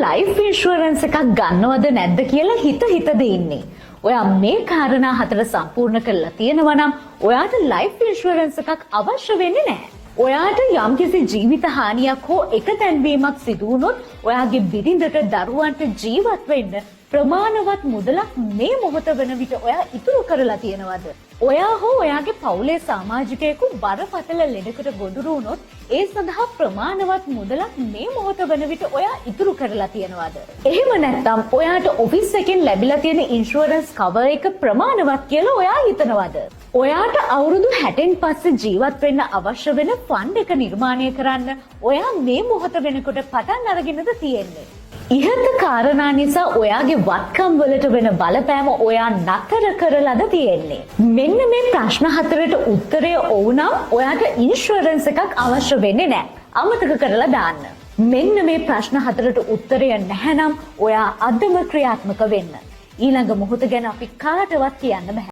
Life insurance එකක් ගන්නවද නැද්ද කියලා හිත ඉන්නේ. ඔයා මේ කාරණා හතර සම්පූර්ණ කරලා තියෙනවා නම් ඔයාට ලයිෆ් ඉන්ෂුරන්ස් එකක් අවශ්‍ය වෙන්නේ නැහැ. ඔයාට යම්කිසි ජීවිත හානියක් හෝ එකතැන්වීමක් සිදු වුණොත් ඔයාගේ බිරිඳට දරුවන්ට ජීවත් වෙන්න ප්‍රමාණවත් මුදලක් මේ මොහොත වන විට ඔයා ඉතුරු කරලා තියෙනවද? ඔයා හෝ ඔයාගේ පවුලේ සමාජිකයෙකු බරපතල ලෙඩකට ගොදුරු වුණොත් ඒ සඳහා ප්‍රමාණවත් මුදලක් මේ මොහොත වන විට ඔයා ඉතුරු කරලා තියෙනවද? එහෙම නැත්නම් ඔයාට ඔෆිස් එකෙන් ලැබිලා තියෙන ඉන්ෂුරන්ස් කවර් එක ප්‍රමාණවත් කියලා ඔයා හිතනවද? ඔයාට අවුරුදු 60න් පස්සේ ජීවත් වෙන්න අවශ්‍ය වෙන ෆන්ඩ් එක නිර්මාණය කරන්න ඔයා මේ මොහොත වෙනකොට පටන් අරගෙනද තියෙන්නේ? ඉහත කාරණා නිසා ඔයාගේ වත්කම් වලට වෙන බලපෑම ඔයා නතර කරලාද තියෙන්නේ. මෙන්න මේ ප්‍රශ්න හතරට උත්තරය ඔව් නම් ඔයාට ඉන්ෂුරන්ස් එකක් අවශ්‍ය වෙන්නේ නැහැ. අමතක කරලා දාන්න. මෙන්න මේ ප්‍රශ්න හතරට උත්තරය නැහැ නම් ඔයා අදම ක්‍රියාත්මක වෙන්න. ඊළඟ මොහොත ගැන අපි කාටවත් කියන්න බෑ.